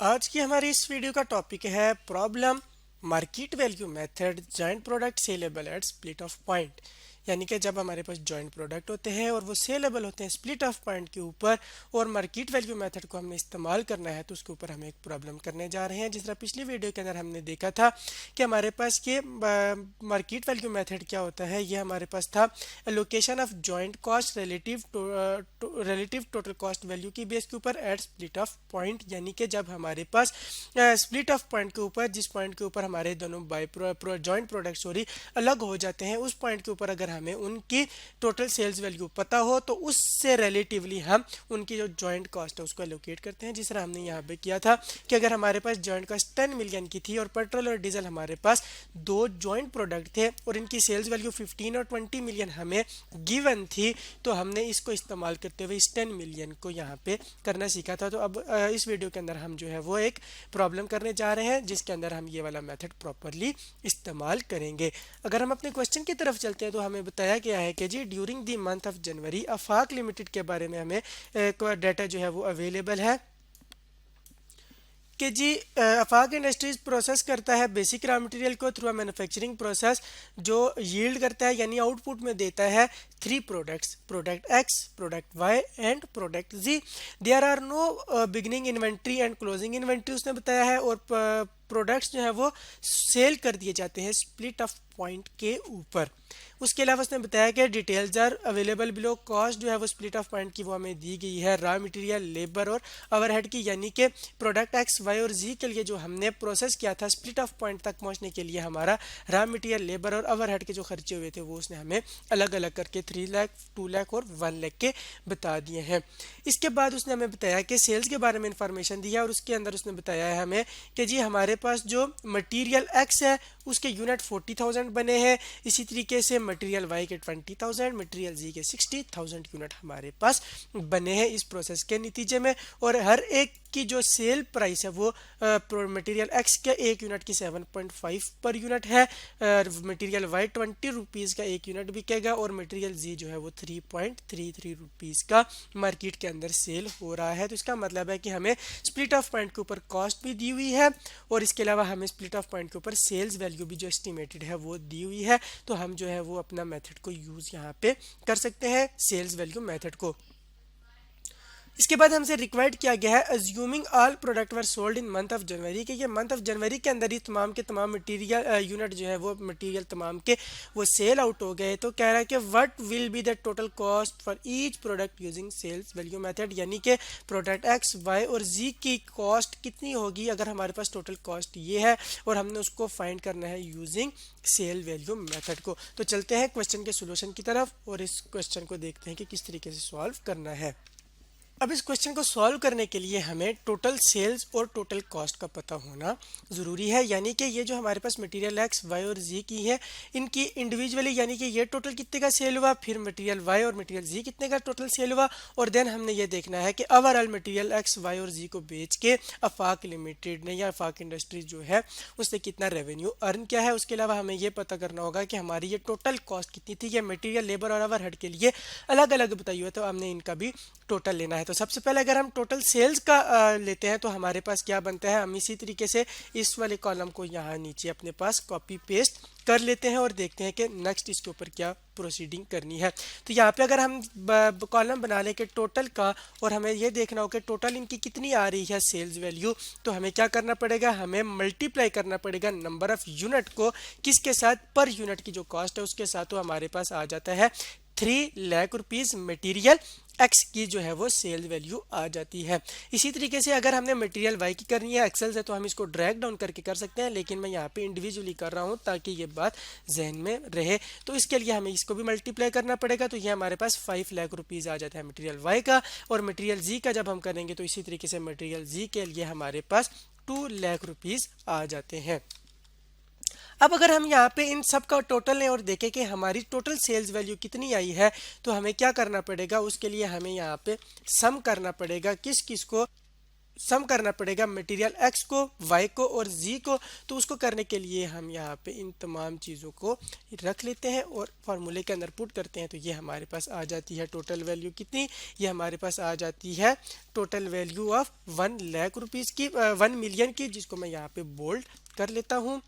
आज की हमारी इस वीडियो का टॉपिक है problem market value method joint product saleable at split of point. यानी कि जब हमारे पास जॉइंट प्रोडक्ट होते हैं और वो सेलेबल होते हैं स्प्लिट ऑफ पॉइंट के ऊपर और मार्केट वैल्यू मेथड को हमने इस्तेमाल करना है तो उसके ऊपर हम एक प्रॉब्लम करने जा रहे हैं। जिस तरह पिछली वीडियो के अंदर हमने देखा था कि हमारे पास ये मार्केट वैल्यू मेथड क्या होता है। ये हमारे पास था location of joint cost relative total cost value की बेस के ऊपर एट स्प्लिट ऑफ पॉइंट। यानी कि जब हमारे पास स्प्लिट ऑफ पॉइंट के ऊपर जिस पॉइंट के ऊपर हमारे दोनों जॉइंट प्रोडक्ट अलग हो जाते हैं उस पॉइंट के ऊपर अगर हमें उनकी टोटल सेल्स वैल्यू पता हो तो उससे रिलेटिवली हम उनकी जो जॉइंट कॉस्ट है उसको एलोकेट करते हैं। जिस तरह हमने यहाँ पे किया था कि अगर हमारे पास जॉइंट कॉस्ट 10 मिलियन की थी और पेट्रोल और डीजल हमारे पास दो जॉइंट प्रोडक्ट थे और इनकी सेल्स वैल्यू 15 और 20 मिलियन हमें गिवन थी, तो हमने इसको इस्तेमाल करते हुए इस 10 मिलियन को यहाँ पे करना सीखा था। तो अब इस वीडियो के अंदर हम जो है वो एक प्रॉब्लम करने जा रहे हैं जिसके अंदर हम ये वाला मेथड प्रॉपरली इस्तेमाल करेंगे। अगर हम अपने क्वेश्चन की तरफ चलते हैं तो हमें बताया गया है कि जी during the month of January Afaq limited के बारे में हमें एक डाटा जो है वो अवेलेबल है कि जी अफाक इंडस्ट्रीज प्रोसेस करता है बेसिक रॉ मटेरियल को थ्रू मैन्युफैक्चरिंग प्रोसेस जो यील्ड करता है यानी आउटपुट में देता है three products, product X, product Y and product Z. There are no beginning inventory and closing inventory उसने बताया है और प्रोडक्ट्स जो है वो सेल कर दिए जाते हैं स्प्लिट ऑफ पॉइंट के ऊपर। उसके अलावा उसने बताया कि details are available below, cost जो है वो स्प्लिट ऑफ पॉइंट की वो हमें दी गई है रॉ मटेरियल, लेबर और ओवरहेड की। यानी कि प्रोडक्ट एक्स, वाई और जी के लिए जो हमने प्रोसेस किया था स्प्लिट ऑफ पॉइंट तक पहुंचने के लिए हमारा रॉ मटेरियल, लेबर और ओवरहेड के जो खर्चे हुए थे वो उसने हमें अलग अलग करके 3 लाख, 2 लाख और 1 लाख के बता दिए हैं। इसके बाद उसने हमें बताया कि सेल्स के बारे में इंफॉर्मेशन दिया और उसके अंदर उसने बताया है हमें कि जी हमारे पास जो मटेरियल एक्स है उसके यूनिट 40,000 बने हैं, इसी तरीके से मटेरियल वाई के 20,000, मटेरियल जी के 60,000 यूनिट हमारे पास बने हैं इस प्रोसेस के नतीजे में। और हर एक की जो सेल प्राइस है वो मटेरियल एक्स के एक यूनिट की 7.5 पर यूनिट है, मटेरियल वाई 20 रुपीज़ का एक यूनिट बिकेगा और मटेरियल जी जो है वो 3.33 रुपीज़ का मार्केट के अंदर सेल हो रहा है। तो इसका मतलब है कि हमें स्प्लिट ऑफ पॉइंट के ऊपर कॉस्ट भी दी हुई है और इसके अलावा हमें स्प्लिट ऑफ पॉइंट के ऊपर सेल्स वैल्यू भी जो एस्टिमेटेड है वो दी हुई है। तो हम जो है वो अपना मेथड को यूज़ यहाँ पे कर सकते हैं सेल्स वैल्यू मेथड को। इसके बाद हमसे रिक्वायर्ड किया गया है assuming all product were sold in month of जनवरी के ये मंथ ऑफ जनवरी के अंदर ही तमाम के तमाम मटेरियल यूनिट जो है वो मटेरियल तमाम के वो सेल आउट हो गए। तो कह रहा है कि what will be the total cost for each product using sales value method. यानी कि प्रोडक्ट एक्स, वाई और जी की कॉस्ट कितनी होगी अगर हमारे पास टोटल कॉस्ट ये है और हमने उसको फाइंड करना है यूजिंग सेल वैल्यू मेथड को। तो चलते हैं क्वेश्चन के सोल्यूशन की तरफ और इस क्वेश्चन को देखते हैं कि किस तरीके से सॉल्व करना है। अब इस क्वेश्चन को सॉल्व करने के लिए हमें टोटल सेल्स और टोटल कॉस्ट का पता होना ज़रूरी है। यानी कि ये जो हमारे पास मटेरियल एक्स, वाई और जी की है इनकी इंडिविजुअली यानी कि ये टोटल कितने का सेल हुआ, फिर मटेरियल वाई और मटेरियल जी कितने का टोटल सेल हुआ और देन हमने ये देखना है कि ओवरऑल मटेरियल एक्स, वाई और जी को बेच के अफाक लिमिटेड ने या अफाक इंडस्ट्रीज जो है उससे कितना रेवेन्यू अर्न किया है। उसके अलावा हमें ये पता करना होगा कि हमारी ये टोटल कॉस्ट कितनी थी। ये मटेरियल, लेबर और ओवरहेड के लिए अलग अलग बताई हुई है तो हमने इनका भी टोटल लेना है। तो सबसे पहले अगर हम टोटल सेल्स का लेते हैं तो हमारे पास क्या बनता है, हम इसी तरीके से इस वाले कॉलम को यहाँ नीचे अपने पास कॉपी पेस्ट कर लेते हैं और देखते हैं कि नेक्स्ट इसके ऊपर क्या प्रोसीडिंग करनी है। तो यहाँ पे अगर हम कॉलम बना लें कि टोटल का और हमें ये देखना हो कि टोटल इनकी कितनी आ रही है सेल्स वैल्यू, तो हमें क्या करना पड़ेगा, हमें मल्टीप्लाई करना पड़ेगा नंबर ऑफ यूनिट को किसके साथ, पर यूनिट की जो कॉस्ट है उसके साथ। तो हमारे पास आ जाता है 3 लाख रुपीज़ मटीरियल एक्स की जो है वो सेल वैल्यू आ जाती है। इसी तरीके से अगर हमने मटेरियल वाई की करनी है एक्सेल से तो हम इसको ड्रैग डाउन करके कर सकते हैं, लेकिन मैं यहाँ पे इंडिविजुअली कर रहा हूँ ताकि ये बात जहन में रहे। तो इसके लिए हमें इसको भी मल्टीप्लाई करना पड़ेगा। तो ये हमारे पास 5 लाख रुपीज़ आ जाता है मटेरियल वाई का और मटेरियल जी का जब हम करेंगे तो इसी तरीके से मटेरियल जी के लिए हमारे पास 2 लाख रुपीज़ आ जाते हैं। अब अगर हम यहाँ पे इन सब का टोटल लें और देखें कि हमारी टोटल सेल्स वैल्यू कितनी आई है तो हमें क्या करना पड़ेगा, उसके लिए हमें यहाँ पे सम करना पड़ेगा किस किस को, सम करना पड़ेगा मटेरियल एक्स को, वाई को और जी को। तो उसको करने के लिए हम यहाँ पे इन तमाम चीज़ों को रख लेते हैं और फार्मूले के अंदर पुट करते हैं। तो ये हमारे पास आ जाती है टोटल वैल्यू कितनी, ये हमारे पास आ जाती है total value of 1 lakh rupees की, 1 मिलियन की, जिसको मैं यहाँ पे बोल्ड कर लेता हूँ।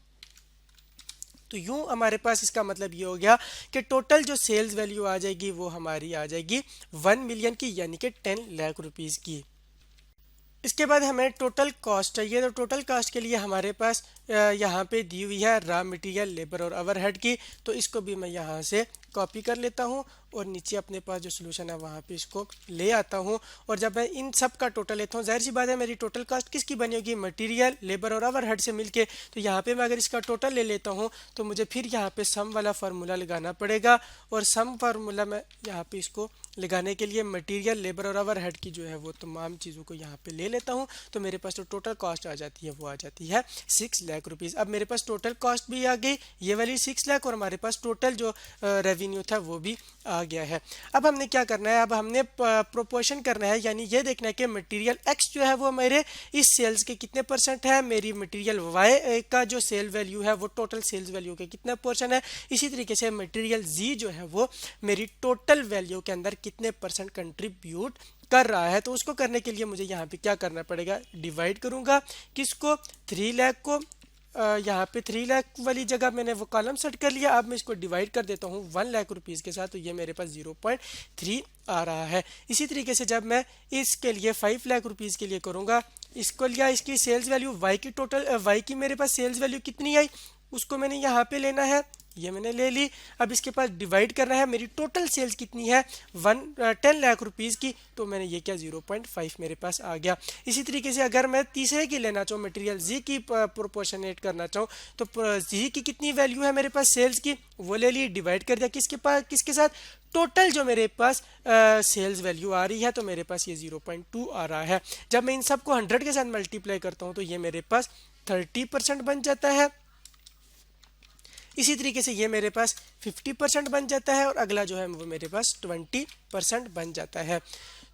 तो यूं हमारे पास इसका मतलब ये हो गया कि टोटल जो सेल्स वैल्यू आ जाएगी वो हमारी आ जाएगी 1 मिलियन की, यानी कि 10 लाख रुपीज़ की। इसके बाद हमें टोटल कॉस्ट चाहिए। तो टोटल कॉस्ट के लिए हमारे पास यहाँ पे दी हुई है रॉ मटेरियल, लेबर और ओवरहेड की। तो इसको भी मैं यहाँ से कॉपी कर लेता हूँ और नीचे अपने पास जो सोल्यूशन है वहाँ पे इसको ले आता हूँ। और जब मैं इन सब का टोटल लेता हूँ, जाहिर सी बात है मेरी टोटल कॉस्ट किसकी बनी होगी, मटेरियल, लेबर और ओवरहेड से मिलके। तो यहाँ पे मैं अगर इसका टोटल ले लेता हूँ तो मुझे फिर यहाँ पे सम वाला फार्मूला लगाना पड़ेगा। और सम फार्मूला मैं यहाँ पे इसको लगाने के लिए मटेरियल, लेबर और ओवरहेड की जो है वो तमाम चीज़ों को यहाँ पे ले लेता हूँ। तो मेरे पास जो टोटल कॉस्ट आ जाती है वो आ जाती है 6 लाख रुपीज़। अब मेरे पास टोटल कॉस्ट भी आ गई, ये वाली 6 लाख, और हमारे पास टोटल जो रेवेन्यू था वो भी आ गया है। अब हमने क्या करना है, अब हमने प्रोपोर्शन करना है, यानी ये देखना है कि मटेरियल एक्स जो है वो मेरे इस सेल्स के कितने परसेंट है, मेरी मटेरियल वाई का जो सेल वैल्यू है वो टोटल सेल्स वैल्यू के कितने पोर्शन है। इसी तरीके से मटेरियल जी जो है वो मेरी टोटल वैल्यू के अंदर कितने परसेंट कंट्रीब्यूट कर रहा है। तो उसको करने के लिए मुझे यहाँ पे क्या करना पड़ेगा, डिवाइड करूंगा किसको, 3 लाख को। यहाँ पे 3 लाख वाली जगह मैंने वो कॉलम सेट कर लिया। अब मैं इसको डिवाइड कर देता हूँ 1 लाख रुपीज़ के साथ। तो ये मेरे पास 0.3 आ रहा है। इसी तरीके से जब मैं इसके लिए 5 लाख रुपीज़ के लिए करूँगा, इसको लिया, इसकी सेल्स वैल्यू वाई की, टोटल वाई की मेरे पास सेल्स वैल्यू कितनी आई उसको मैंने यहाँ पे लेना है, ये मैंने ले ली। अब इसके पास डिवाइड करना है मेरी टोटल सेल्स कितनी है, 10 लाख रुपीज़ की। तो मैंने ये क्या 0.5 मेरे पास आ गया। इसी तरीके से अगर मैं तीसरे की लेना चाहूँ, मटेरियल जी की प्रोपोर्शनेट करना चाहूँ, तो जी की कितनी वैल्यू है मेरे पास सेल्स की, वो ले ली, डिवाइड कर दिया किसके पास, किसके साथ, टोटल जो मेरे पास सेल्स वैल्यू आ रही है। तो मेरे पास ये 0.2 आ रहा है। जब मैं इन सबको 100 के साथ मल्टीप्लाई करता हूँ तो ये मेरे पास 30% बन जाता है। इसी तरीके से ये मेरे पास 50% बन जाता है और अगला जो है वो मेरे पास 20% बन जाता है।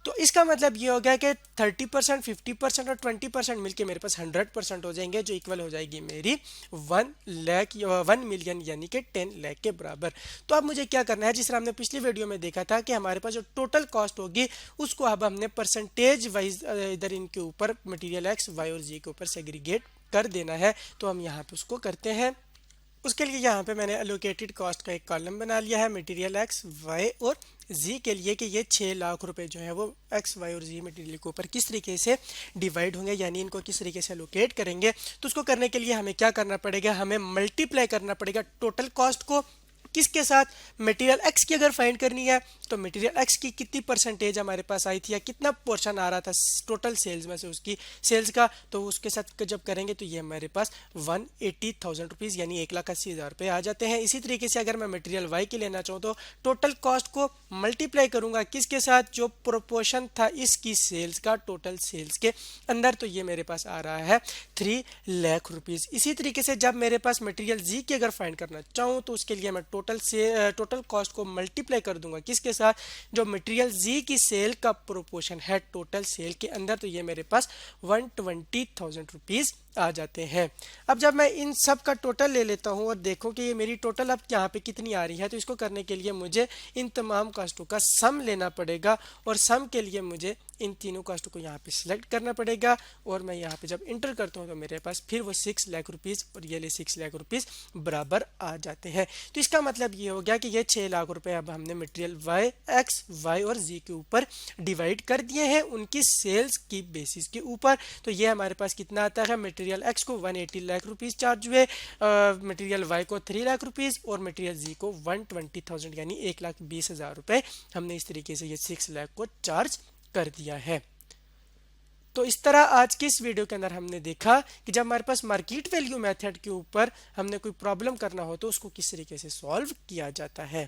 तो इसका मतलब ये हो गया कि 30%, 50% और 20% मिलके मेरे पास 100% हो जाएंगे, जो इक्वल हो जाएगी मेरी 1 मिलियन यानी कि 10 लाख के बराबर। तो अब मुझे क्या करना है, जिस तरह हमने पिछली वीडियो में देखा था कि हमारे पास जो टोटल कॉस्ट होगी उसको अब हमने परसेंटेज वाइज इधर इनके ऊपर मटेरियल एक्स, वाई और जी के ऊपर सेग्रीगेट कर देना है। तो हम यहाँ पे उसको करते हैं। उसके लिए यहाँ पे मैंने एलोकेटेड कॉस्ट का एक कॉलम बना लिया है मटेरियल एक्स, वाई और जी के लिए, कि ये 6 लाख रुपए जो है वो एक्स, वाई और जी मटेरियल के ऊपर किस तरीके से डिवाइड होंगे, यानी इनको किस तरीके से एलोकेट करेंगे। तो उसको करने के लिए हमें क्या करना पड़ेगा, हमें मल्टीप्लाई करना पड़ेगा टोटल कॉस्ट को किसके साथ, मटेरियल एक्स की अगर फाइंड करनी है तो मटेरियल एक्स की कितनी परसेंटेज हमारे पास आई थी या कितना पोर्शन आ रहा था टोटल सेल्स में से उसकी सेल्स का, तो उसके साथ जब करेंगे तो ये हमारे पास 180,000 रुपीज़ यानी 1,80,000 रुपये आ जाते हैं। इसी तरीके से अगर मैं मटेरियल वाई की लेना चाहूँ तो टोटल कॉस्ट को मल्टीप्लाई करूंगा किसके साथ, जो प्रोपोर्शन था इसकी सेल्स का टोटल सेल्स के अंदर, तो ये मेरे पास आ रहा है 3 लाख रुपीज़। इसी तरीके से जब मेरे पास मटेरियल जी की अगर फाइंड करना चाहूँ तो उसके लिए मैं टोटल कॉस्ट को मल्टीप्लाई कर दूंगा किसके साथ, जो मटेरियल जी की सेल का प्रोपोर्शन है टोटल सेल के अंदर, तो ये मेरे पास 120,000 रुपीज़ आ जाते हैं। अब जब मैं इन सब का टोटल ले लेता हूँ और देखो कि ये मेरी टोटल अब यहाँ पे कितनी आ रही है, तो इसको करने के लिए मुझे इन तमाम कास्टों का सम लेना पड़ेगा और सम के लिए मुझे इन तीनों कास्टों को यहाँ पे सिलेक्ट करना पड़ेगा और मैं यहाँ पे जब इंटर करता हूँ तो मेरे पास फिर वो 6 लाख रुपीज़ और ये ले 6 लाख रुपीज़ बराबर आ जाते हैं। तो इसका मतलब ये हो गया कि ये 6 लाख रुपए अब हमने मटेरियल वाई, एक्स, वाई और जी के ऊपर डिवाइड कर दिए हैं उनकी सेल्स की बेसिस के ऊपर। तो ये हमारे पास कितना आता है, मटेरियल एक्स को 180 लाख रुपीज़ चार्ज हुए, मटेरियल वाई को 3 लाख रुपीज़ और मटेरियल जी को 120,000 यानी 1,20,000 रुपये हमने इस तरीके से ये 6 लाख को चार्ज कर दिया है। तो इस तरह आज की इस वीडियो के अंदर हमने देखा कि जब हमारे पास मार्केट वैल्यू मेथड के ऊपर हमने कोई प्रॉब्लम करना हो तो उसको किस तरीके से सॉल्व किया जाता है।